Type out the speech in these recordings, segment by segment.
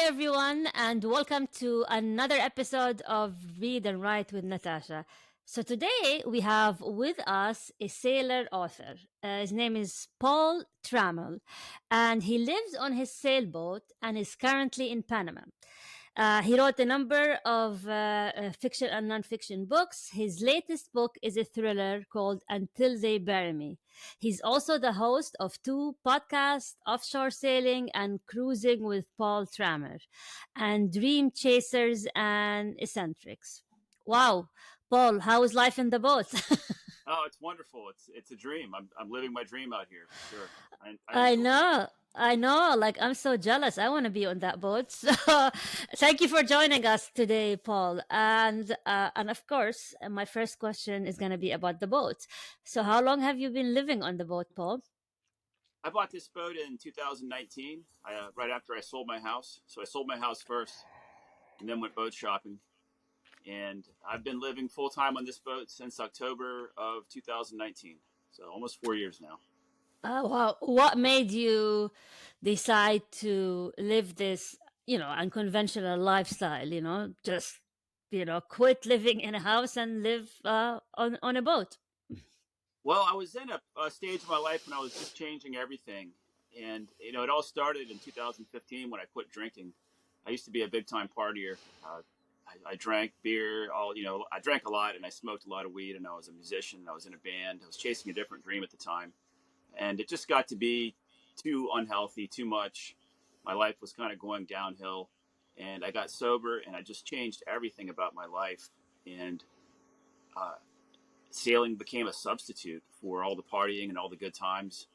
everyone, and welcome to another episode of Read and Write with Natasha. So, today we have with us a sailor author. His name is Paul Trammell, and he lives on his sailboat and is currently in Panama. He wrote a number of fiction and nonfiction books. His latest book is a thriller called Until They Bury Me. He's also the host of two podcasts, Offshore Sailing and Cruising with Paul Trammell, and Dream Chasers and Eccentrics. Wow, Paul, how is life in the boat? Oh, it's wonderful. It's a dream. I'm living my dream out here for sure. I I enjoy it. know. I know, like I'm so jealous. I want to be on that boat. So, thank you for joining us today, Paul. And of course, my first question is going to be about the boat. So, how long have you been living on the boat, Paul? I bought this boat in 2019, right after I sold my house. So I sold my house first, and then went boat shopping. And I've been living full time on this boat since October of 2019. So almost 4 years now. Oh, wow. What made you decide to live this, unconventional lifestyle, just, quit living in a house and live on a boat? Well, I was in a stage of my life when I was just changing everything. And, it all started in 2015 when I quit drinking. I used to be a big time partier. I drank beer, I drank a lot and I smoked a lot of weed, and I was a musician. I was in a band. I was chasing a different dream at the time. And it just got to be too unhealthy, too much. My life was kind of going downhill. And I got sober and I just changed everything about my life. And uh, sailing became a substitute for all the partying and all the good times.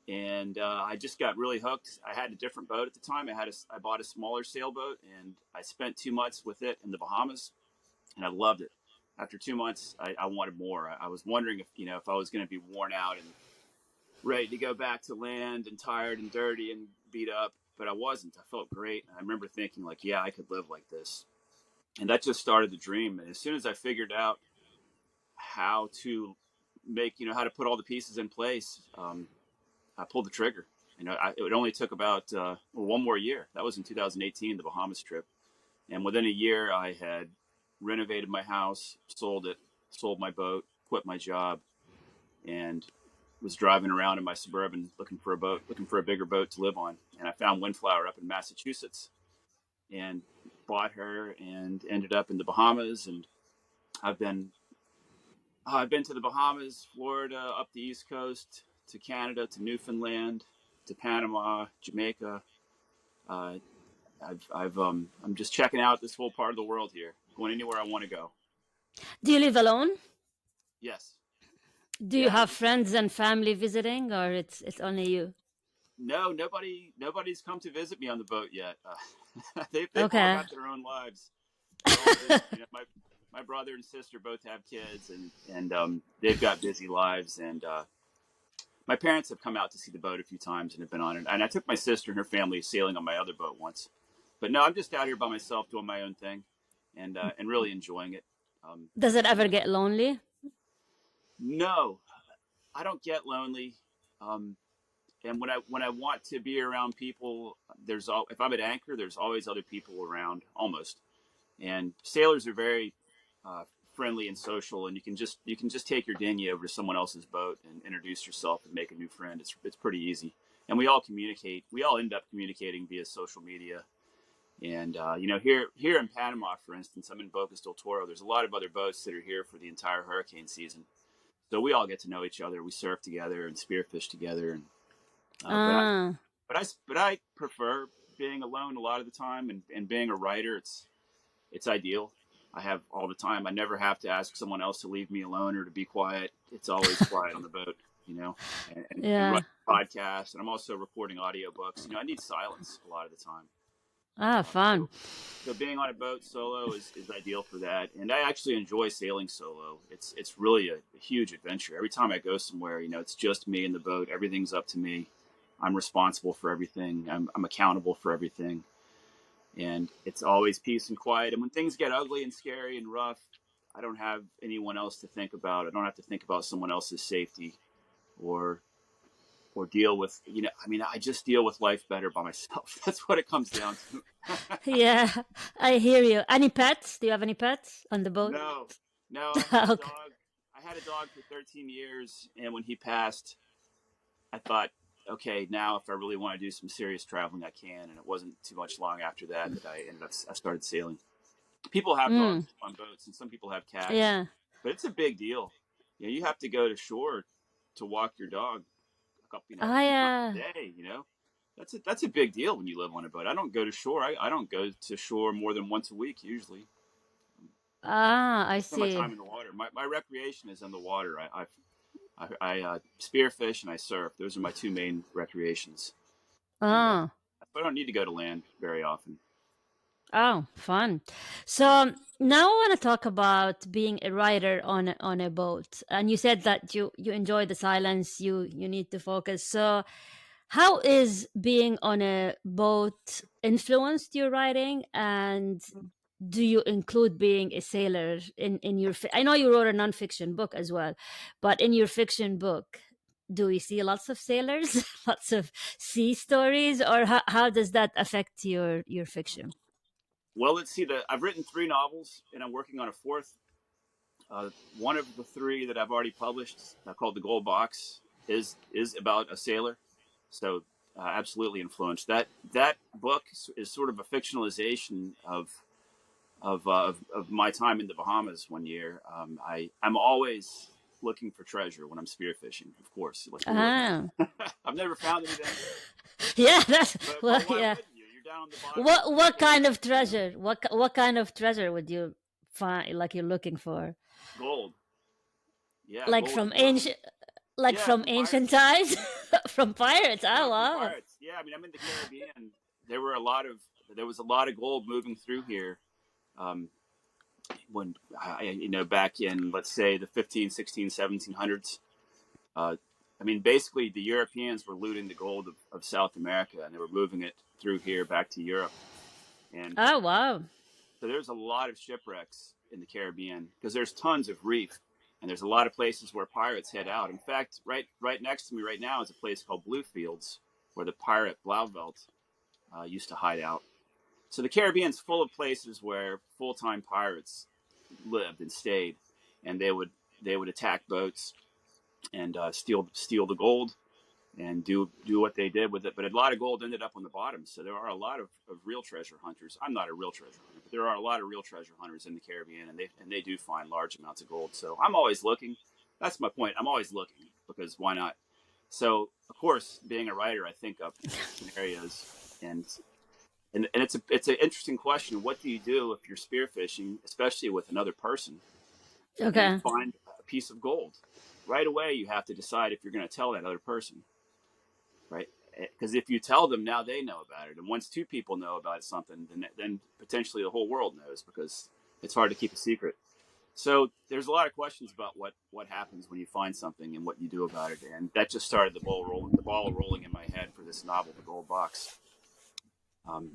And I just got really hooked. I had a different boat at the time. I bought a smaller sailboat, and I spent 2 months with it in the Bahamas, and I loved it. After 2 months, I wanted more. I was wondering if I was going to be worn out and ready to go back to land and tired and dirty and beat up, but I wasn't. I felt great. And I remember thinking, like, yeah, I could live like this. And that just started the dream. And as soon as I figured out how to how to put all the pieces in place, I pulled the trigger. It only took about 1 more year. That was in 2018, the Bahamas trip. And within a year, I had renovated my house, sold it, sold my boat, quit my job, and was driving around in my Suburban looking for a boat, looking for a bigger boat to live on. And I found Windflower up in Massachusetts and bought her and ended up in the Bahamas. And I've been I've been to the Bahamas, Florida, up the East Coast, to Canada, to Newfoundland, to Panama, Jamaica. Uh, I'm just checking out this whole part of the world here, going anywhere I want to go. Do you live alone? Yes, Do you yeah. have friends and family visiting, or it's only you? No, nobody's come to visit me on the boat yet. They've all Okay. got their own lives. They're all busy. My brother and sister both have kids, and they've got busy lives. And my parents have come out to see the boat a few times and have been on it. And I took my sister and her family sailing on my other boat once. But no, I'm just out here by myself doing my own thing, and really enjoying it. Does it You ever know, get lonely? no, I don't get lonely. Um, and when I want to be around people, if I'm at anchor, there's always other people around, almost. And sailors are very uh, friendly and social, and you can just take your dinghy over to someone else's boat and introduce yourself and make a new friend. It's pretty easy, and we all communicate. We all end up communicating via social media. And here in Panama, for instance, I'm in Bocas del Toro. There's a lot of other boats that are here for the entire hurricane season, so we all get to know each other. We surf together and spearfish together. And uh, but I Ah. but I prefer being alone a lot of the time, and being a writer. It's ideal. I have all the time. I never have to ask someone else to leave me alone or to be quiet. It's always quiet on the boat, and Yeah. run podcasts. And I'm also recording audiobooks. I need silence a lot of the time. Ah, Um, fun. so, so being on a boat solo is ideal for that. And I actually enjoy sailing solo. It's really a huge adventure. Every time I go somewhere, it's just me in the boat. Everything's up to me. I'm responsible for everything. I'm accountable for everything, and it's always peace and quiet. And when things get ugly and scary and rough, I don't have anyone else to think about. I don't have to think about someone else's safety or or deal with, I mean, I just deal with life better by myself. That's what it comes down to. Yeah, I hear you. Any pets? Do you have any pets on the boat? No, no, I had a Okay. dog. I had a dog for 13 years, and when he passed, I thought, okay, now if I really want to do some serious traveling, I can. And it wasn't too much long after that I started sailing. People have dogs Mm, on boats, and some people have cats, yeah. but it's a big deal. You have to go to shore to walk your dog a I few times a day. That's a big deal when you live on a boat. I don't go to shore. I don't go to shore more than once a week usually. I Most of my see. time in the water. My recreation is in the water. I spearfish and I surf. Those are my two main recreations, and Ah. I don't need to go to land very often. Oh, fun. Yeah. So now I want to talk about being a writer on a boat. And you said that you enjoy the silence, you need to focus. So how is being on a boat influenced your writing, and do you include being a sailor in your I know you wrote a nonfiction book as well, but in your fiction book, do we see lots of sailors, lots of sea stories, or how does that affect your fiction? Well, let's see. I've written three novels, and I'm working on a fourth. One of the three that I've already published, called The Gold Box, is about a sailor. So absolutely influenced. That book is sort of a fictionalization of my time in the Bahamas one year. I'm always looking for treasure when I'm spearfishing, of course, like you would. Ah. I've never found anything, Yeah, that's well, but why yeah. wouldn't you? You're down on the bottom of the What kind Pacific, of treasure? What kind of treasure would you find, like you're looking for? gold. Yeah, Like gold from and silver. ancient, like Yeah, from from ancient pirates. times, from pirates. Oh No, from wow. pirates. Yeah, I mean, I'm in the Caribbean. There were a lot of there was a lot of gold moving through here. Um, when back in, let's say, the 15, 16, 1700s. Uh, I mean, basically, the Europeans were looting the gold of South America, and they were moving it through here back to Europe. And Oh wow. so there's a lot of shipwrecks in the Caribbean because there's tons of reef, and there's a lot of places where pirates head out. In fact, right next to me right now is a place called Bluefields, where the pirate Blauvelt used to hide out. So the Caribbean's full of places where full-time pirates lived and stayed, and they would attack boats and steal the gold and do what they did with it. But a lot of gold ended up on the bottom. So there are a lot of real treasure hunters. I'm not a real treasure hunter, but there are a lot of real treasure hunters in the Caribbean, and they do find large amounts of gold. So I'm always looking. That's my point. I'm always looking because why not? So of course, being a writer, I think up scenarios, and it's an interesting question. What do you do if you're spearfishing, especially with another person, and you Okay. find a piece of gold? Right away, you have to decide if you're going to tell that other person, right? Because if you tell them, now they know about it, and once two people know about something, then potentially the whole world knows because it's hard to keep a secret. So there's a lot of questions about what happens when you find something and what you do about it, and that just started the ball rolling in my head for this novel, The Gold Box. Um,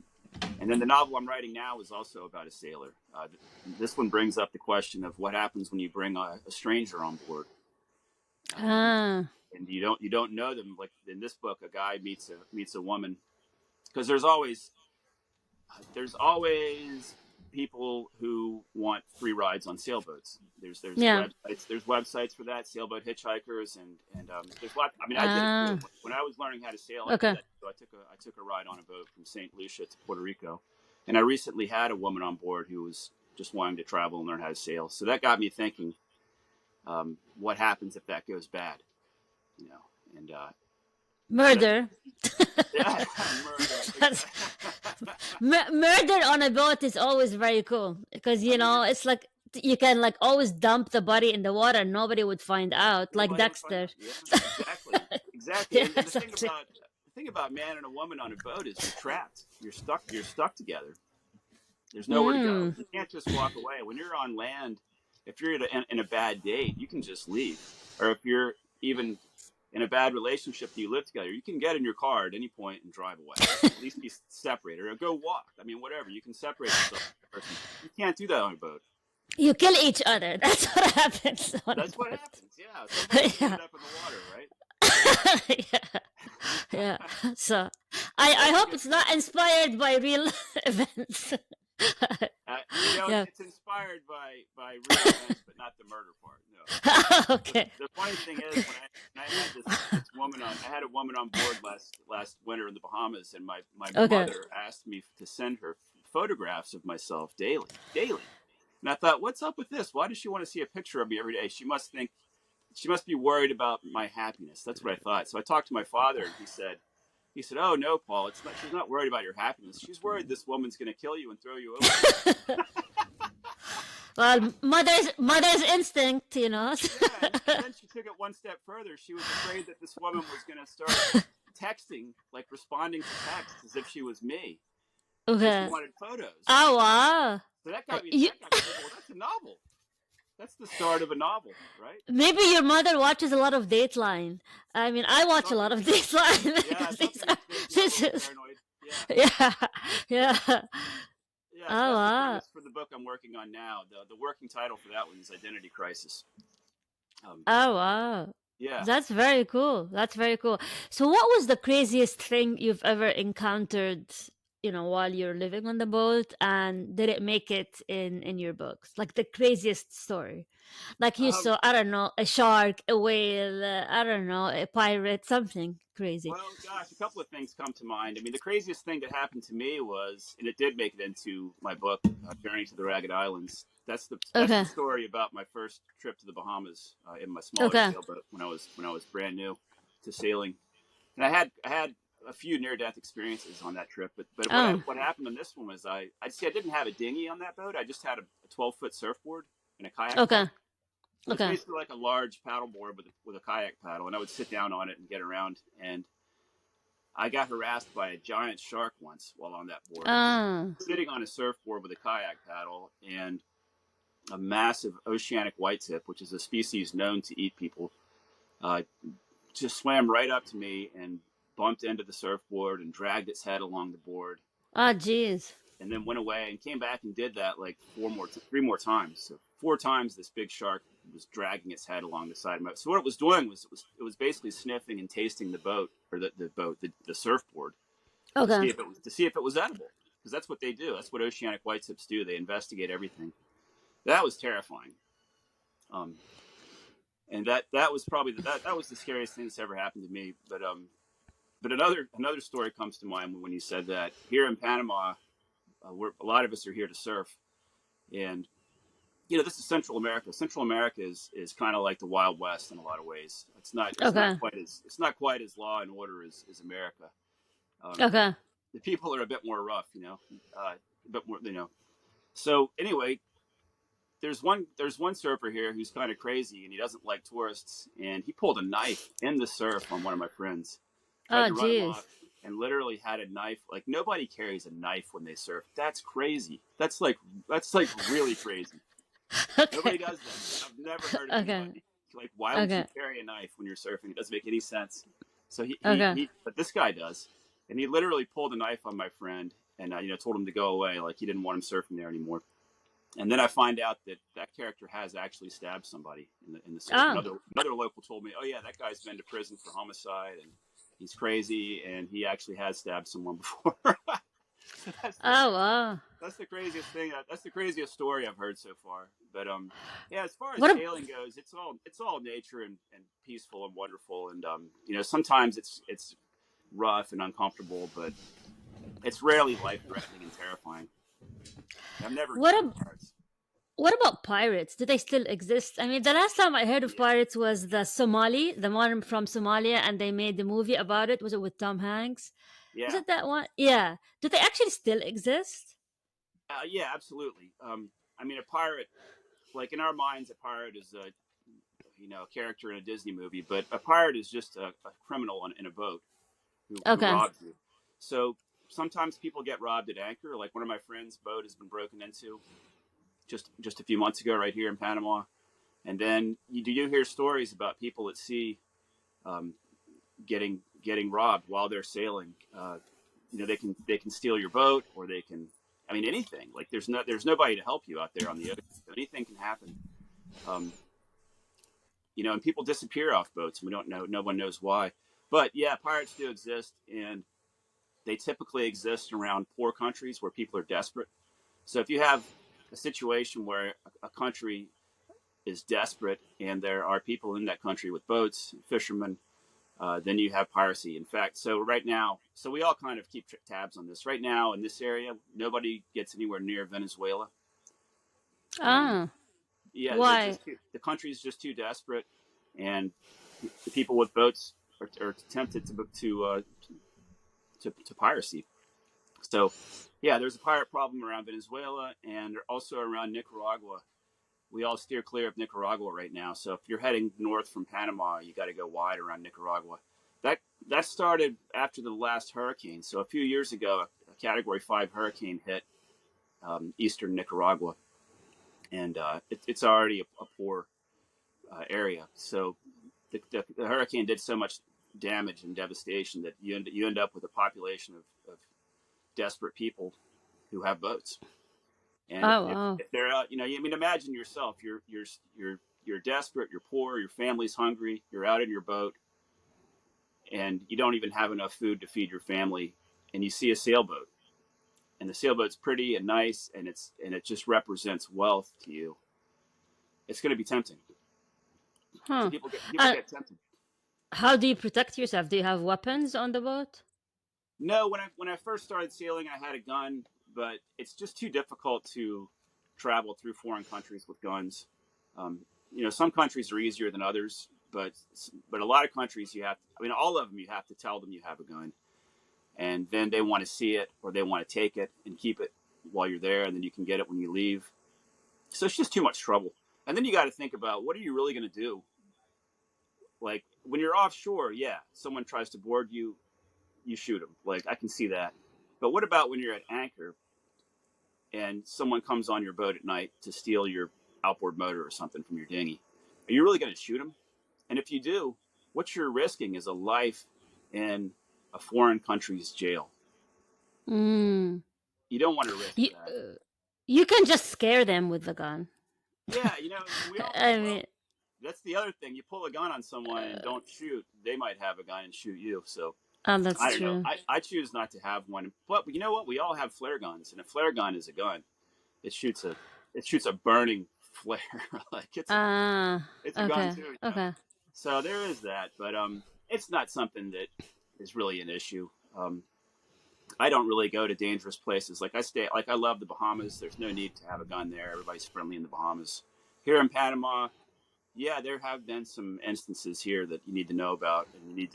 and then the novel I'm writing now is also about a sailor. This one brings up the question of what happens when you bring a stranger on board, and Ah. and you don't know them. Like in this book, a guy meets a woman because there's always people who want free rides on sailboats. There's Yeah. websites for that, sailboat hitchhikers, and there's lots. I mean, I did it too. Ah. When I was learning how to sail, I did Okay. that. So I took a ride on a boat from St. Lucia to Puerto Rico, and I recently had a woman on board who was just wanting to travel and learn how to sail. So that got me thinking, what happens if that goes bad? You know, and so that's Murder. yeah, murder. That's Exactly. murder on a boat is always very cool because I mean, it's like you can like always dump the body in the water and nobody would find out, like nobody would find Dexter. out. Yeah, exactly, exactly. Yeah, And exactly. the thing about man and a woman on a boat is you're trapped. You're stuck. You're stuck together. There's nowhere to go. Mm. You can't just walk away. When you're on land, if you're in a bad date, you can just leave. Or if you're even in a bad relationship that you live together, you can get in your car at any point and drive away. At least be separated or go walk. I mean, whatever. You can separate yourself from the person. You can't do that on a boat. You kill each other. That's what happens on a That's what boat. happens. Yeah, somebody's going to Yeah. end up in the water, right? Yeah. Yeah. So I That's a hope good it's not story. inspired by real events. Yeah. It's inspired by real events, but not the murder part. No. Okay. The funny thing is, when I had this woman on, I had a woman on board last winter in the Bahamas, and my Okay. mother asked me to send her photographs of myself daily. And I thought, what's up with this? Why does she want to see a picture of me every day? She must be worried about my happiness. That's what I thought. So I talked to my father, and he said, "Oh no, Paul, it's not. She's not worried about your happiness. She's worried this woman's going to kill you and throw you overboard." Well, mother's instinct, you know. Yeah, and then she took it one step further. She was afraid that this woman was going to start texting, like responding to texts as if she was me. So she Okay. wanted photos. Oh wow. So You, that got me thinking, well, that's a novel. That's the start of a novel, right? maybe your mother watches a lot of Dateline. I mean, I watch a lot Something. of Dateline Yeah, because these something are makes me a this little is paranoid. Yeah. yeah, yeah. Yeah, so Oh that's the wow. premise for the book I'm working on now. The working title for that one is Identity Crisis. Um, Oh wow. yeah. That's very cool. That's very cool. So what was the craziest thing you've ever encountered, while you're living on the boat, and did it make it in your books? Like the craziest story. Like you Um, saw, I don't know, a shark, a whale, I don't know, a pirate, something crazy. well, gosh, a couple of things come to mind. I mean, the craziest thing that happened to me was, and it did make it into my book, Journey to the Ragged Islands. That's the Okay. story about my first trip to the Bahamas in my smaller Okay. sailboat when I was brand new to sailing, and I had a few near death experiences on that trip. But Oh. what happened on this one was I didn't have a dinghy on that boat. I just had a 12-foot surfboard and a kayak Okay. paddle. So it's Okay. basically like a large paddle board with a kayak paddle, and I would sit down on it and get around. And I got harassed by a giant shark once while on that board. I was Ah. sitting on a surfboard with a kayak paddle, and a massive oceanic whitetip, which is a species known to eat people, uh, just swam right up to me and bumped into the surfboard and dragged its head along the board, Ah, jeez. and then went away and came back and did that like three more times. So four times this big shark was dragging its head along the side of my. So what it was doing was it was basically sniffing and tasting the boat or the surfboard Okay. to see if it was edible, because that's what they do. That's what oceanic whitetips do. They investigate everything. That was terrifying. Um, and that was probably that was the scariest thing that's ever happened to me. But another story comes to mind when you said that. Here in Panama, a lot of us are here to surf, and this is Central America. Central America is kind of like the Wild West in a lot of ways. Okay. It's not quite as law and order as America. Um, Okay. the people are a bit more rough, a bit more, So anyway, there's one surfer here who's kind of crazy, and he doesn't like tourists, and he pulled a knife in the surf on one of my friends, tried Oh, to run him jeez. off, and literally had a knife. Like, nobody carries a knife when they surf. That's crazy. That's like really crazy. Okay. Nobody does that. I've never heard of Okay. anybody. Like, why would you Okay. carry a knife when you're surfing? It doesn't make any sense. So Okay. but this guy does, and he literally pulled a knife on my friend, and told him to go away. Like, he didn't want him surfing there anymore. And then I find out that character has actually stabbed somebody in the surf. Oh. Another local told me, "Oh yeah, that guy's been to prison for homicide, and he's crazy, and he actually has stabbed someone before." So Oh, wow. that's the craziest thing. That's the craziest story I've heard so far. But yeah, as far as What? sailing goes, it's all nature and peaceful and wonderful. And sometimes it's rough and uncomfortable, but it's rarely life threatening and terrifying. I've never What? encountered pirates. What about pirates? Do they still exist? I mean, the last time I heard of Yeah, pirates was the one from Somalia, and they made the movie about it. Was it with Tom Hanks? Was yeah, it that one? Yeah. Do they actually still exist? yeah, absolutely. I mean, a pirate, like in our minds, a pirate is a character in a Disney movie, but a pirate is just a criminal in a boat who Okay. robs you. So sometimes people get robbed at anchor. Like, one of my friends' boat has been broken into just a few months ago right here in Panama. And then you do hear stories about people at sea um, getting robbed while they're sailing. They can steal your boat, or they can, I mean, anything. Like, there's nobody to help you out there on the ocean. So anything can happen. Um, and people disappear off boats, and we don't know. No one knows why. But yeah, pirates do exist, and they typically exist around poor countries where people are desperate. So if you have a situation where a country is desperate and there are people in that country with boats, fishermen, then you have piracy. In fact, so right now, so we all kind of keep tabs on this. Right now in this area, nobody gets anywhere near Venezuela, and Ah, yeah, why? the country is just too desperate, and the people with boats are tempted to piracy. So, yeah, there's a pirate problem around Venezuela and also around Nicaragua. We all steer clear of Nicaragua right now. So if you're heading north from Panama, you got to go wide around Nicaragua. That that started after the last hurricane. So a few years ago, a Category 5 hurricane hit eastern Nicaragua, and it's already a poor area. So the hurricane did so much damage and devastation that you end up with a population of desperate people who have boats. And Oh, wow. if they're I mean, imagine yourself. You're desperate. You're poor. Your family's hungry. You're out in your boat, and you don't even have enough food to feed your family. And you see a sailboat, and the sailboat's pretty and nice, and it just represents wealth to you. It's going to be tempting. So Huh. people Uh, get tempted. how do you protect yourself? Do you have weapons on the boat? No, when I first started sailing, I had a gun, but it's just too difficult to travel through foreign countries with guns. Um, some countries are easier than others, but a lot of countries you have. I mean, all of them you have to tell them you have a gun, and then they want to see it or they want to take it and keep it while you're there, and then you can get it when you leave. So it's just too much trouble. And then you got to think about what are you really going to do? Like when you're offshore, yeah, someone tries to board you, you shoot them. Like I can see that. But what about when you're at anchor and someone comes on your boat at night to steal your outboard motor or something from your dinghy? Are you really going to shoot them? And if you do, what you're risking is a life in a foreign country's jail. Mm. You don't want to risk You, that. you can just scare them with the gun. Yeah, we all I well, mean, that's the other thing. You pull a gun on someone and don't shoot, they might have a gun and shoot you. So I that's don't know. true. I choose not to have one. But you know what? We all have flare guns, and a flare gun is a gun. It shoots a burning flare. Like Ah, it's a gun okay, too. okay. So there is that, but it's not something that is really an issue. I don't really go to dangerous places. Like I love the Bahamas. There's no need to have a gun there. Everybody's friendly in the Bahamas. Here in Panama, yeah, there have been some instances here that you need to know about, and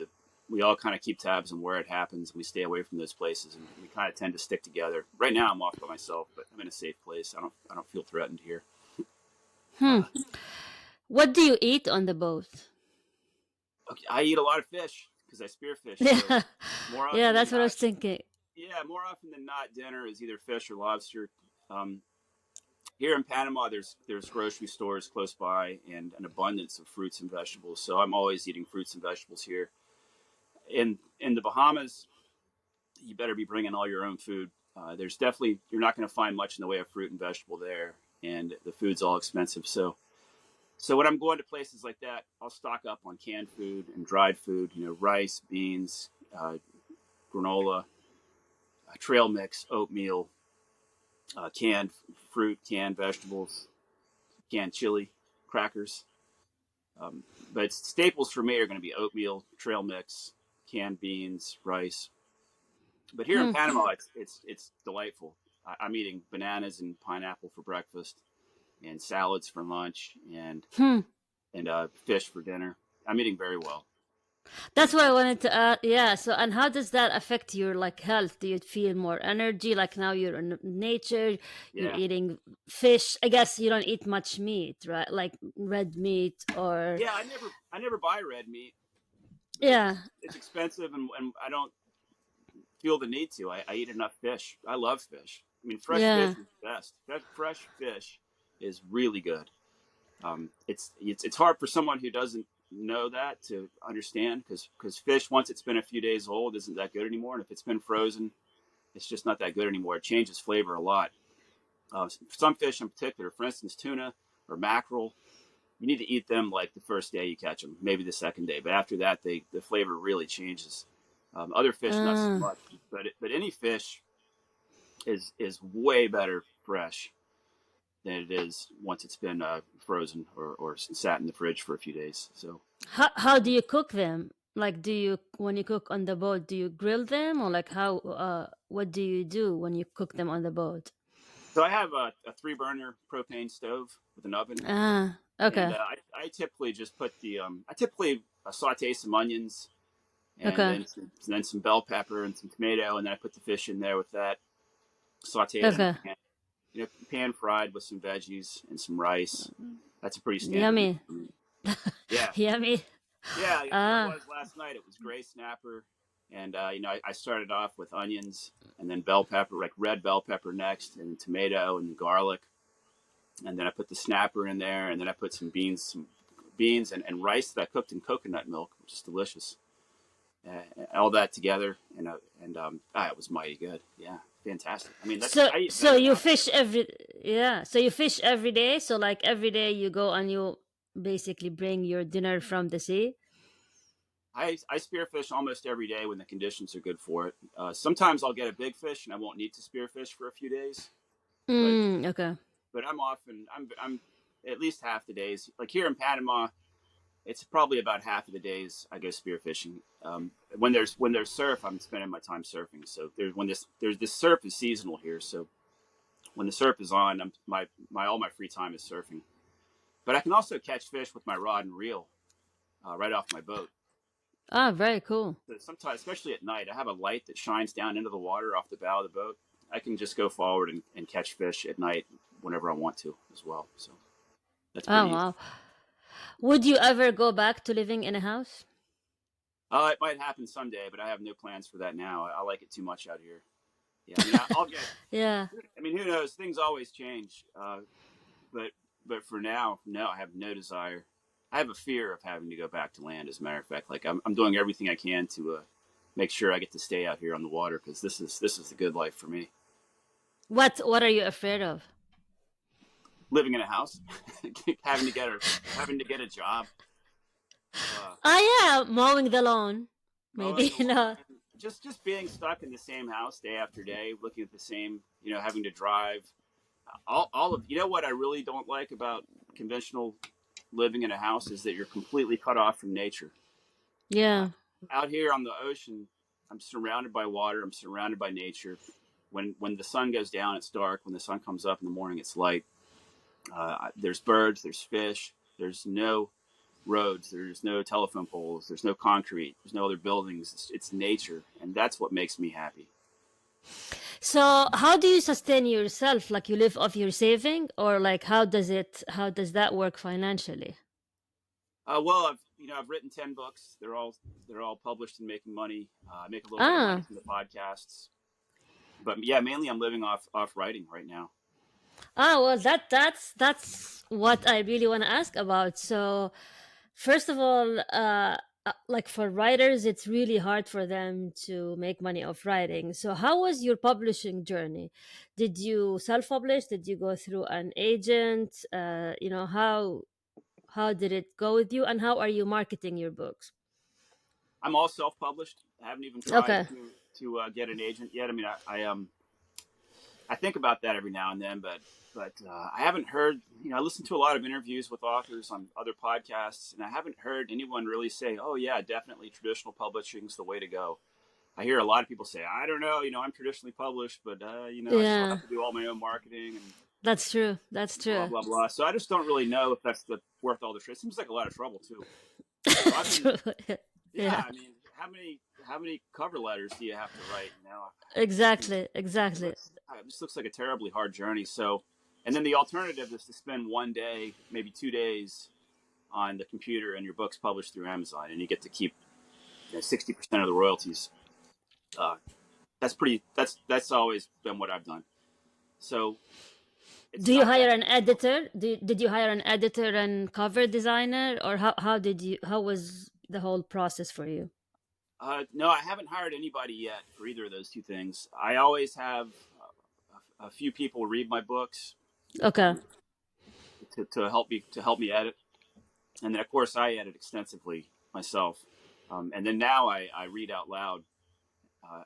we all kind of keep tabs on where it happens. We stay away from those places, and we kind of tend to stick together. Right now, I'm off by myself, but I'm in a safe place. I don't feel threatened here. Hmm. What do you eat on the boat? Okay, I eat a lot of fish because I spearfish. So Yeah, more yeah, often than that's what I not, was thinking. yeah, more often than not, dinner is either fish or lobster. Um, Here in Panama, there's grocery stores close by and an abundance of fruits and vegetables. So I'm always eating fruits and vegetables here. In the Bahamas, you better be bringing all your own food. There's definitely you're not going to find much in the way of fruit and vegetable there, and the food's all expensive. So when I'm going to places like that, I'll stock up on canned food and dried food. Rice, beans, granola, trail mix, oatmeal, canned fruit, canned vegetables, canned chili, crackers. Um, but staples for me are going to be oatmeal, trail mix, canned beans, rice. But here in Hmm. Panama, it's delightful. I'm eating bananas and pineapple for breakfast, and salads for lunch, Hmm. and fish for dinner. I'm eating very well. That's what I wanted to add. Yeah. So, and how does that affect your like health? Do you feel more energy? Like now you're in nature, you're Yeah, eating fish. I guess you don't eat much meat, right? Like red meat or yeah. I never buy red meat because yeah, it's expensive, and I don't feel the need to. I eat enough fish. I love fish. I mean, fresh fish yeah, is the best. Fresh fish is really good. It's hard for someone who doesn't know that to understand because fish once it's been a few days old isn't that good anymore, and if it's been frozen, it's just not that good anymore. It changes flavor a lot. Some fish in particular, for instance, tuna or mackerel, you need to eat them like the first day you catch them, maybe the second day, but after that, the flavor really changes. Other fish, not so Ah. much, but any fish is way better fresh than it is once it's been frozen or sat in the fridge for a few days. So How do you cook them? Like, do you when you cook on the boat, do you grill them, or like how? What do you do when you cook them on the boat? so I have a 3 burner propane stove with an oven, Ah, and okay, I typically just put the I typically saute some onions and okay, then some bell pepper and some tomato, and then I put the fish in there with that, saute it in a okay. pan, pan fried with some veggies and some rice. That's a pretty standard meal Yummy, for me. Yeah, yummy. yeah, that's what it Ah, was last night. It was gray snapper, and I started off with onions and then bell pepper, like red bell pepper next, and tomato and garlic, and then I put the snapper in there, and then I put some beans and rice that I cooked in coconut milk, which is delicious. All that together, it was mighty good. Yeah, fantastic. I mean, that's so I eat so better you now too. fish every yeah. So you fish every day. So like every day you go and you basically bring your dinner from the sea. I spearfish almost every day when the conditions are good for it. Sometimes I'll get a big fish and I won't need to spearfish for a few days, but Okay. I'm often I'm at least half the days. Like here in Panama, it's probably about half of the days I go spearfishing. When there's surf, I'm spending my time surfing. So there's this surf is seasonal here. So when the surf is on, my all my free time is surfing. But I can also catch fish with my rod and reel right off my boat. Ah, very cool. So sometimes, especially at night, I have a light that shines down into the water off the bow of the boat. I can just go forward and catch fish at night whenever I want to as well. So that's Oh pretty easy. wow. Would you ever go back to living in a house? It might happen someday, but I have no plans for that now. I like it too much out here. Yeah, I mean, I'll get. Yeah. I mean, who knows? Things always change. But but for now, no, I have no desire. I have a fear of having to go back to land. As a matter of fact, like I'm doing everything I can to make sure I get to stay out here on the water because this is the good life for me. What are you afraid of? Living in a house, having to get a job, uh, Ah, yeah, mowing the lawn. mowing Maybe the you lawn, know. just being stuck in the same house day after day, looking at the same, having to drive. All of what I really don't like about conventional living in a house is that you're completely cut off from nature. Uh, Yeah. Out here on the ocean, I'm surrounded by water. I'm surrounded by nature. When the sun goes down, it's dark. When the sun comes up in the morning, it's light. There's birds. There's fish. There's no roads. There's no telephone poles. There's no concrete. There's no other buildings. It's nature, and that's what makes me happy. So how do you sustain yourself? Like you live off your saving, or like how does that work financially? Well, I've written 10 books. They're all published and making money. I make a little bit of money Ah. from the podcasts, but yeah, mainly I'm living off writing right now. Ah, well, that's what I really want to ask about. So, first of all, like for writers, it's really hard for them to make money off writing. So, how was your publishing journey? Did you self-publish? Did you go through an agent? How did it go with you, and how are you marketing your books? I'm all self-published. I haven't even tried Okay. to get an agent yet. I mean, I think about that every now and then, but I haven't heard. I listen to a lot of interviews with authors on other podcasts, and I haven't heard anyone really say, "Oh yeah, definitely traditional publishing's the way to go." I hear a lot of people say, "I don't know, I'm traditionally published, but I still Yeah, have to do all my own marketing and that's true. That's blah true. blah blah." So I just don't really know if that's worth all the trouble. It seems like a lot of trouble too. So I've been, True. yeah. Yeah. I mean, how many cover letters do you have to write? It just seems Exactly. Exactly. it just looks like a terribly hard journey. So, and then the alternative is to spend one day, maybe 2 days on the computer and your book's published through Amazon, and you get to keep 60% of the royalties. Uh, that's always been what I've done. So it's Do you not hire that an difficult. editor? Did you hire an editor and cover designer, or how was the whole process for you? No, I haven't hired anybody yet for either of those two things. I always have a few people read my books Okay. um, to help me edit. And then, of course, I edit extensively myself. And then now I read out loud.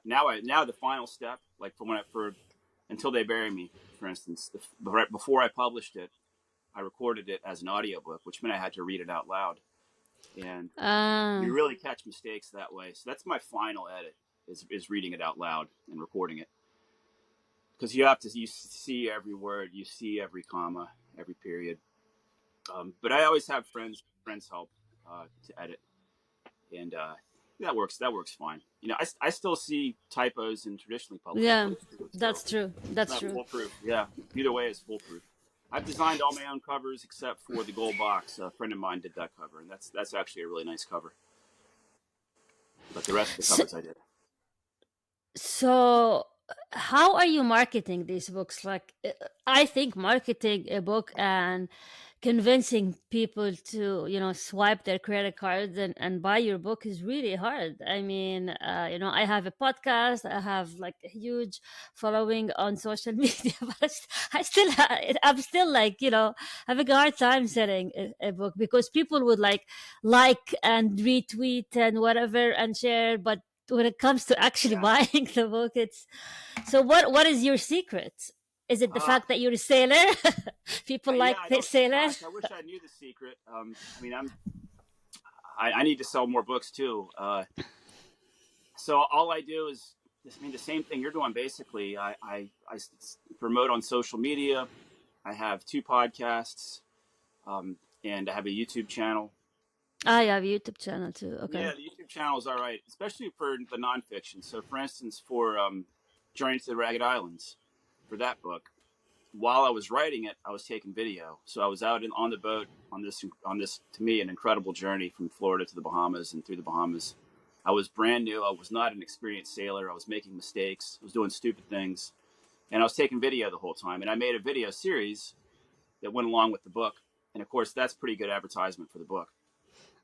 Now the final step, like for Until They Bury Me, for instance, right before I published it, I recorded it as an audiobook, which meant I had to read it out loud. And Ah, you really catch mistakes that way. So that's my final edit is reading it out loud and recording it. Because you see every word, you see every comma, every period. But I always have friends help to edit, and that works fine. I still see typos in traditionally published yeah, books too, so that's true. it's That's not true. foolproof. Yeah, either way is foolproof. I've designed all my own covers except for the gold box. A friend of mine did that cover, and that's actually a really nice cover. But the rest of the So, covers I did. so how are you marketing these books? Like, I think marketing a book and convincing people to, swipe their credit cards and buy your book is really hard. I mean, I have a podcast, I have like a huge following on social media, but I'm still like, having a hard time selling a book because people would like and retweet and whatever and share, but when it comes to actually Yeah. buying the book, it's so what is your secret? Is it the Uh, fact that you're a sailor? People yeah. like I the don't. sailors? Gosh, I wish I knew the secret. I mean, I need to sell more books too. So all I do is, I mean, the same thing you're doing. Basically, I promote on social media. I have 2 podcasts, and I have a YouTube channel. I have a YouTube channel too. Yeah, Okay. the YouTube channel is all right, especially for the nonfiction. So, for instance, for Journey to the Ragged Islands, for that book, while I was writing it, I was taking video. So I was out on the boat on this to me an incredible journey from Florida to the Bahamas and through the Bahamas. I was brand new. I was not an experienced sailor. I was making mistakes. I was doing stupid things, and I was taking video the whole time. And I made a video series that went along with the book. And of course, that's pretty good advertisement for the book.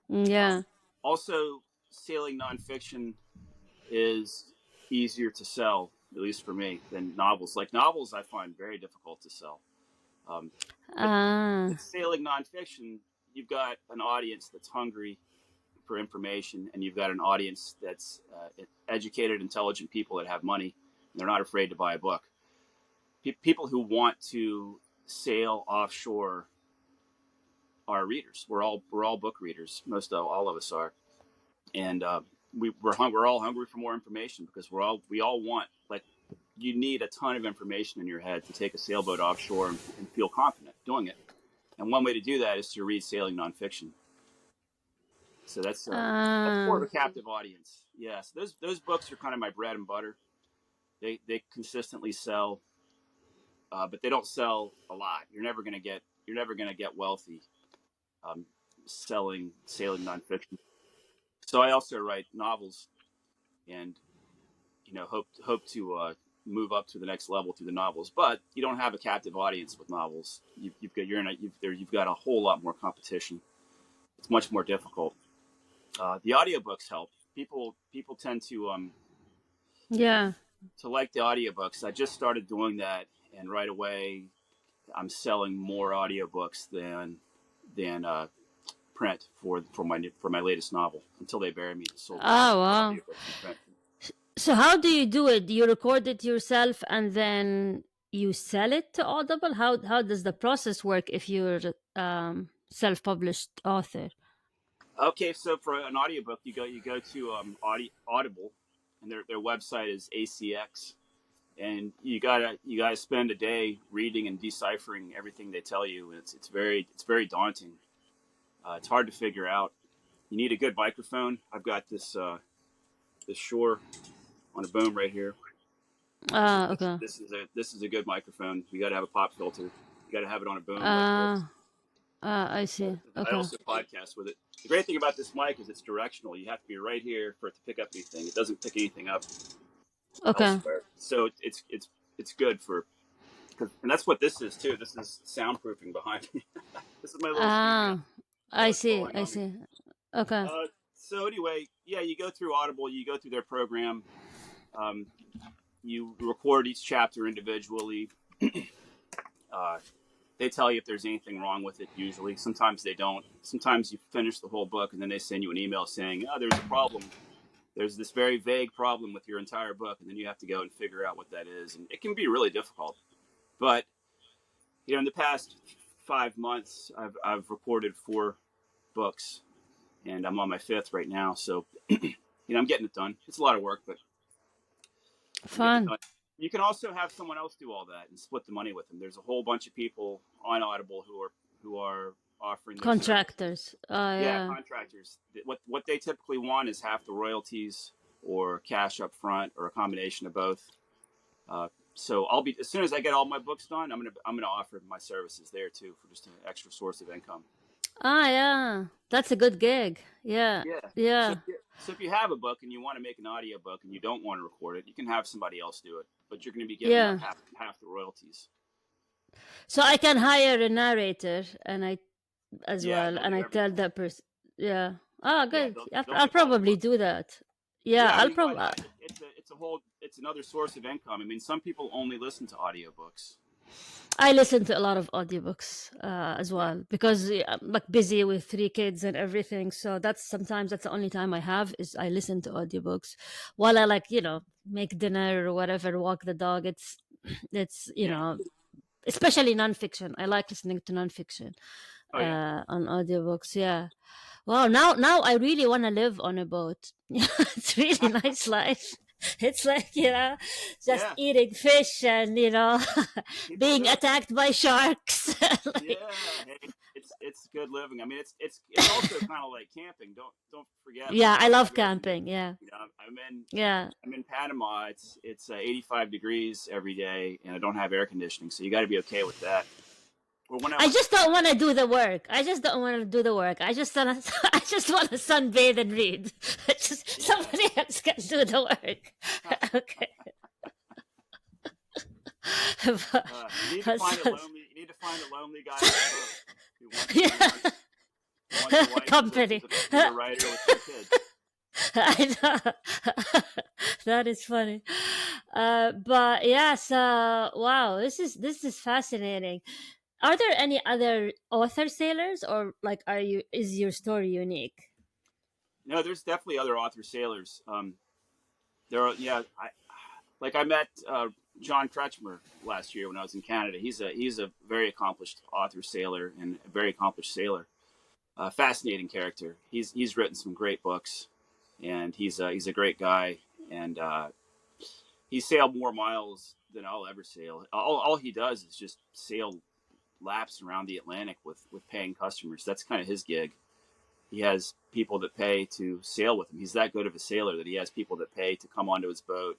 Yeah. Also, sailing nonfiction is easier to sell, at least for me, than novels. Like novels, I find very difficult to sell. Um, but Ah. with sailing nonfiction, you've got an audience that's hungry for information, and you've got an audience that's educated, intelligent people that have money. And they're not afraid to buy a book. People who want to sail offshore are readers. We're all book readers. All of us are, and we're all hungry for more information because we all want, like, you need a ton of information in your head to take a sailboat offshore and feel confident doing it. And one way to do that is to read sailing nonfiction. So that's more of Ah. a captive audience. Yes, those books are kind of my bread and butter. They consistently sell, but they don't sell a lot. You're never gonna get wealthy selling sailing nonfiction. So I also write novels, and hope to move up to the next level through the novels. But you don't have a captive audience with novels. You've got a whole lot more competition. It's much more difficult. The audiobooks help. People tend Yeah. to like the audiobooks. I just started doing that, and right away I'm selling more audiobooks than print for my latest novel. Until They Bury Me, sold Oh, more wow. audiobooks than print. So how do you do it? Do you record it yourself and then you sell it to Audible? How does the process work if you're self-published author? Okay, so for an audiobook, you go to Audible, and their website is ACX, and you gotta spend a day reading and deciphering everything they tell you. It's very daunting. It's hard to figure out. You need a good microphone. I've got this Shure on a boom right here. Ah, okay. This is a good microphone. You got to have a pop filter. You got to have it on a boom like this. Ah, I see. I Okay. also podcast with it. The great thing about this mic is it's directional. You have to be right here for it to pick up anything. It doesn't pick anything up Okay. elsewhere. So it's good for, and that's what this is too. This is soundproofing behind me. This is my little studio. Ah, I It's see. blowing I on me. see. Okay. So anyway, yeah, you go through Audible. You go through their program. Um, you record each chapter individually. Uh, they tell you if there's anything wrong with it. Usually, sometimes they don't. Sometimes you finish the whole book and then they send you an email saying, "Oh, there's a problem. There's this very vague problem with your entire book," and then you have to go and figure out what that is, and it can be really difficult. But in the past 5 months, I've recorded 4 books, and I'm on my 5th right now. So, I'm getting it done. It's a lot of work, but I'm getting it Fun. done. You can also have someone else do all that and split the money with them. There's a whole bunch of people on Audible who are offering their services. Contractors. Yeah, Yeah. contractors. What they typically want is half the royalties or cash up front or a combination of both. So I'll be, as soon as I get all my books done, I'm gonna offer my services there too for just an extra source of income. Yeah. That's a good gig. Yeah. Yeah. So Yeah. so if you have a book and you want to make an audio book and you don't want to record it, you can have somebody else do it, but you're going to be giving up Yeah. half the royalties. So I can hire a narrator and I as Yeah, well they'll and do I tell everything. that person. Yeah. Oh, Yeah, good. they'll I'll make all the probably work. do that. Yeah, Yeah, I I'll mean, why probably. not? It's another source of income. I mean, some people only listen to audiobooks. I listen to a lot of audiobooks as Yeah, well because I'm like busy with 3 kids and everything. So that's the only time I have is I listen to audiobooks while I like make dinner or whatever, walk the dog. It's yeah. especially nonfiction. I like listening to nonfiction Oh yeah, on audiobooks. Yeah. Wow. Now I really want to live on a boat. It's really nice life. It's like just yeah. eating fish and People being do it. attacked by sharks. Like, Yeah, hey, it's good living. I mean, it's also kind of like camping. Don't forget. Like yeah, I I'm love in, camping. Yeah, I'm in yeah. I'm in Panama. It's 85 degrees every day, and I don't have air conditioning, so you got to be okay with that. Or when I I went, just don't want to do the work. I just don't want to do the work. I just want to. I just want to sunbathe and read. yeah, Somebody else can do the work. Okay. but, you need to but find a so- lonely. You need to find a lonely guy on the boat yeah. who wants a wife Company. who's a writer with 2 kids. I know. That is funny. But yeah, so wow, this is fascinating. Are there any other author sailors or like is your story unique? No, there's definitely other author sailors. There are, yeah. I met John Kretschmer last year when I was in Canada. He's a very accomplished author sailor and a very accomplished sailor. Fascinating character. He's written some great books, and he's a great guy. And he sailed more miles than I'll ever sail. All he does is just sail laps around the Atlantic with paying customers. That's kind of his gig. He has people that pay to sail with him. He's that good of a sailor that he has people that pay to come onto his boat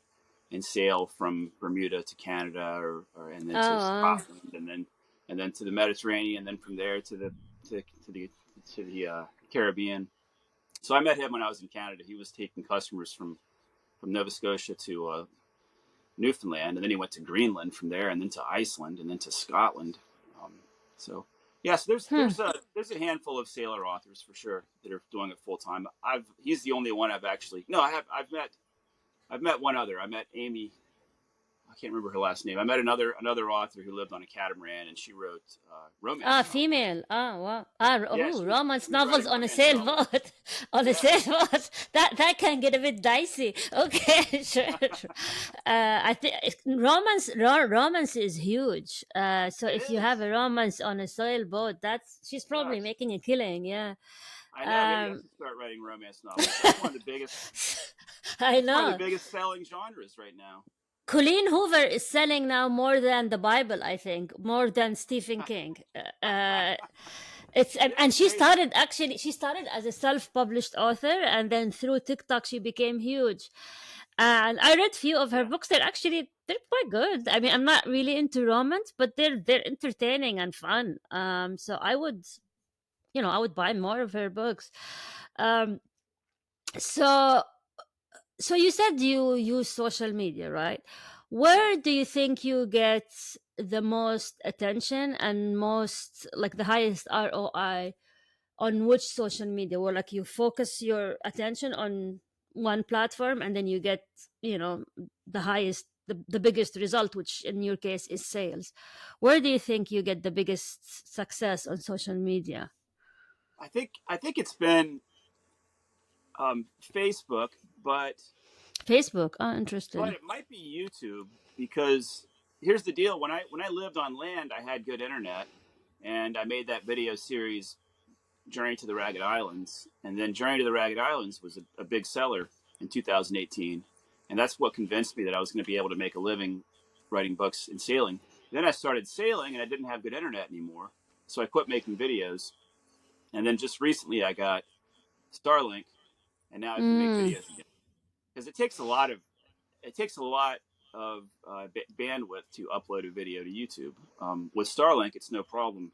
and sail from Bermuda to Canada, or and then to Oh, Scotland, and then to the Mediterranean, and then from there to the Caribbean. So I met him when I was in Canada. He was taking customers from Nova Scotia to Newfoundland, and then he went to Greenland from there, and then to Iceland, and then to Scotland. Um, so yes, hmm. there's a handful of sailor authors for sure that are doing it full time. He's the only one I've actually no I have I've met one other. I met Amy. I can't remember her last name. I met another author who lived on a catamaran, and she wrote romance novels. Female. Wow. Yeah, Romance she was novels writing on a romance novels. sailboat. On a Yeah, sailboat. That can get a bit dicey. Okay, sure. I think romance is huge. So it if you have is. a romance on a sailboat, she's probably Gosh, making a killing. Yeah. I know. Maybe I Um, should start writing romance novels. That's one of the biggest. I It's one of the know. biggest selling genres right now. Colleen Hoover is selling now more than the Bible, I think, more than Stephen King. It's Yeah, and it's crazy. she started as a self-published author, and then through TikTok she became huge. And I read few of her Yeah, books. They're quite good. I mean, I'm not really into romance, but they're entertaining and fun. So I would buy more of her books. Um, so so you said you use social media, right? yeah. Where do you think you get the most attention and most like the highest ROI on which social media? Where like you focus your attention on one platform and then you get, the highest the biggest result, which in your case is sales. Where do you think you get the biggest success on social media? I think it's been Facebook, but Facebook. Oh, but interesting. it might be YouTube because here's the deal: when I lived on land, I had good internet, and I made that video series Journey to the Ragged Islands, and then Journey to the Ragged Islands was a big seller in 2018, and that's what convinced me that I was going to be able to make a living writing books and sailing. Then I started sailing, and I didn't have good internet anymore, so I quit making videos. And then just recently, I got Starlink, and now I can make Mm, videos again because it takes a lot of bandwidth to upload a video to YouTube. With Starlink, it's no problem.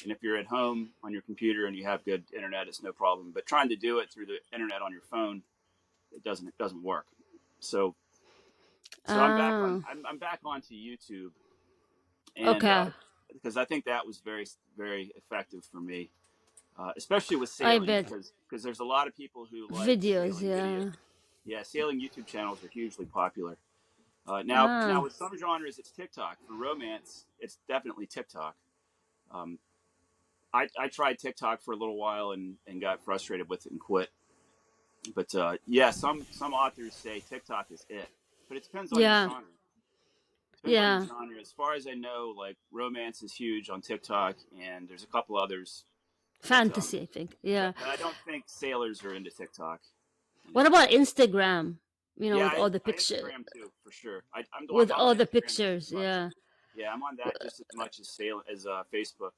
And if you're at home on your computer and you have good internet, it's no problem. But trying to do it through the internet on your phone, it doesn't work. So so I'm back on oh, I'm back onto YouTube, and okay. because I think that was very very effective for me, especially with I sailing, bet. because there's a lot of people who like Videos, sailing videos. yeah. Yeah, sailing YouTube channels are hugely popular. Now Ah, with some genres, it's TikTok. For romance, it's definitely TikTok. Um, I tried TikTok for a little while and got frustrated with it and quit. But yeah, some authors say TikTok is it, but it depends on your yeah, genre. Depends on your yeah. genre. As far as I know, like romance is huge on TikTok, and there's a couple others, but Fantasy, I think. Yeah. but I don't think sailors are into TikTok. You What know. about Instagram? Yeah, With all the I picture, Instagram too for sure. with I'm on all the Instagram just as pictures. much. Yeah, Yeah, I'm on that just as much as Facebook.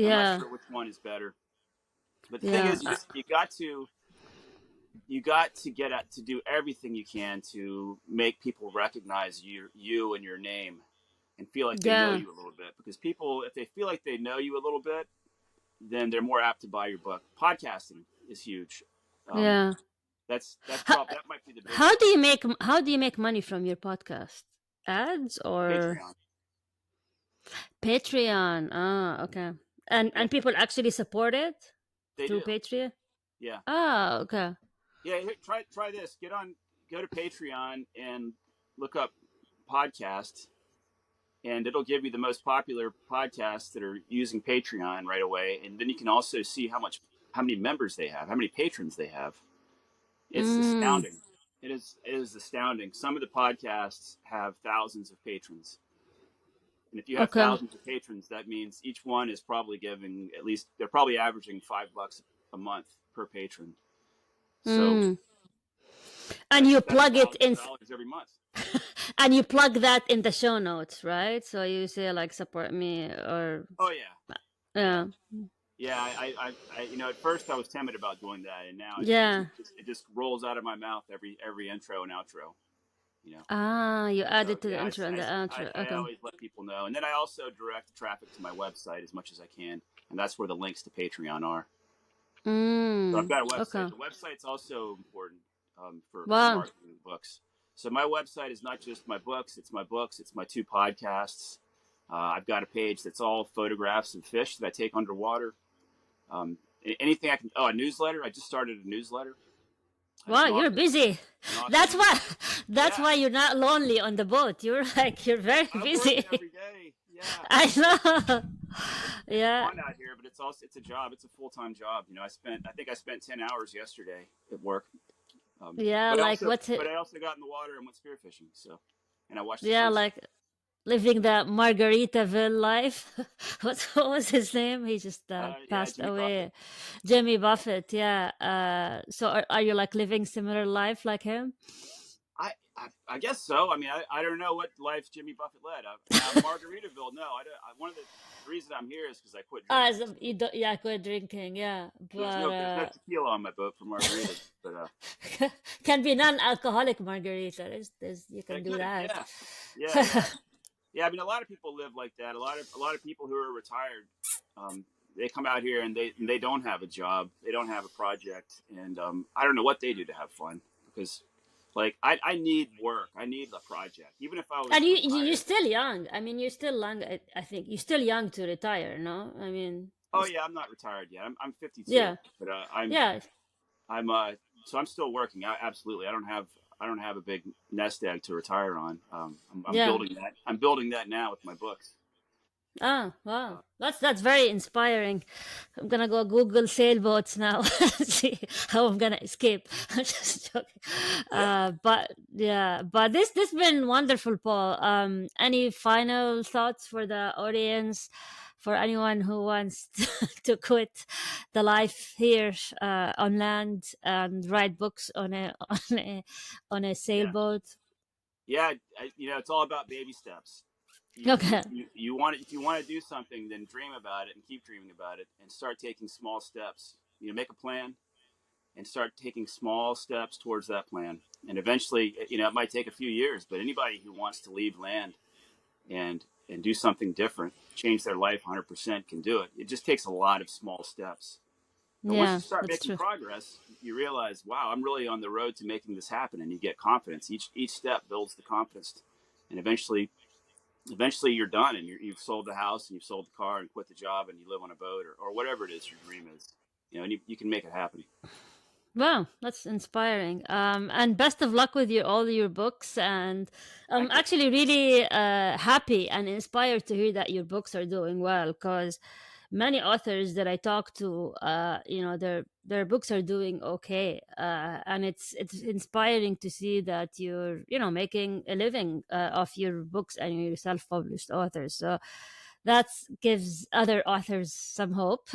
I'm not yeah, sure which one is better. But the thing yeah, is, you got to get at to do everything you can to make people recognize you and your name and feel like they know yeah, you a little bit, because people, if they feel like they know you a little bit, then they're more apt to buy your book. Podcasting is huge. um, yeah. that's How, probably that might be the how biggest. do you make money from your podcast? Ads or Patreon. Patreon? Ah, okay. Yeah, And people actually support it they through do. Patreon. Yeah, Ah, okay. yeah. Here, try this. Go to Patreon and look up podcasts, and it'll give you the most popular podcasts that are using Patreon right away. And then you can also see how many members they have, how many patrons they have. It's Mm, astounding. It is astounding. Some of the podcasts have thousands of patrons. And if you have okay. thousands of patrons, that means each one is probably giving, at least they're probably averaging $5 a month per patron. So Mm. And that's you that's plug it in, $1,000 every month. and you plug that in the show notes, right? So you say like support me or Oh yeah, yeah. yeah, Yeah, at first I was timid about doing that, and now yeah. it just rolls out of my mouth every intro and outro. You know, Ah, you add so it to the yeah, intro and the outro. I Okay. always let people know, and then I also direct traffic to my website as much as I can, and that's where the links to Patreon are. So I've Mm, got a website. okay. The website's also important for Wow. marketing books. So my website is not just my books; it's my books. It's my two podcasts. I've got a page that's all photographs of fish that I take underwater. Um, anything I can. Oh, a newsletter. I just started a newsletter. I have Wow, an you're author busy. an author That's why newsletter. that's Yeah, why you're not lonely on the boat. You're like you're very I'm working busy. every day. Yeah, I know. it's Yeah. fun out here, but it's a job. It's a full-time job. I think I spent 10 hours yesterday at work. Yeah, But I like also what's but it? I also got in the water and went spearfishing. So, and I watched the Yeah, sunset. like living the Margaritaville life. What was his name? He just Yeah, passed Jimmy Buffett. away. Jimmy Buffett. Yeah. So are you like living similar life like him? I guess so. I mean, I don't know what life Jimmy Buffett led. Now Margaritaville, no. One of the reason I'm here is because I quit Ah, drinking. so you don't, yeah, quit drinking. Yeah, So but there's no tequila on my boat for margaritas, but can be non-alcoholic margarita. You I can do could, that. yeah, yeah, yeah, yeah. I mean, a lot of people live like that. A lot of people who are retired, they come out here and they don't have a job, they don't have a project, and I don't know what they do to have fun, because like I need work, I need a project, even if I And was you're retired. still young. I mean, you're still young. I think you're still young to retire. No, I mean, Oh yeah, I'm not retired yet. I'm 52, yeah, but I'm yeah. I'm so I'm still working. Absolutely, I don't have. I don't have a big nest egg to retire on. I'm Yeah. building that. I'm building that now with my books. Ah, wow. Uh, That's very inspiring. I'm gonna go Google sailboats now. See how I'm gonna escape. I'm just joking. yeah. But yeah, but this been wonderful, Paul. Any final thoughts for the audience, for anyone who wants to quit the life here on land and write books on a on a Yeah. sailboat? Yeah. It's all about baby steps. Okay. You want it, if you want to do something, then dream about it and keep dreaming about it and start taking small steps. Make a plan and start taking small steps towards that plan. And eventually, it might take a few years, but anybody who wants to leave land and do something different, change their life 100% can do it. It just takes a lot of small steps. But once you Yeah, start that's making true. progress, you realize, wow, I'm really on the road to making this happen, and you get confidence. Each step builds the confidence, and eventually you're done, and you've sold the house, and you've sold the car, and quit the job, and you live on a boat, or whatever it is your dream is. And you can make it happen. Wow, that's inspiring. And best of luck with all your books. And I'm Thank you. actually really happy and inspired to hear that your books are doing well. Because many authors that I talk to, their books are doing okay, and it's inspiring to see that you're making a living off your books and you're self-published authors. So that gives other authors some hope.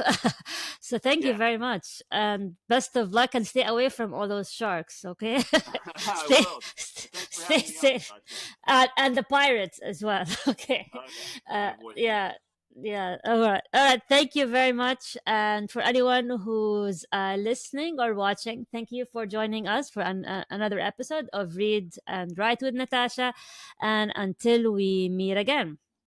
So thank you Yeah, very much, and best of luck, and stay away from all those sharks. Okay, I stay, will. Thanks for stay having me on, safe, Natasha. and the pirates as well. Okay, Okay, I'm avoiding them. yeah. Yeah, all right. All right. Thank you very much. And for anyone who's listening or watching, thank you for joining us for another episode of Read and Write with Natasha. And until we meet again.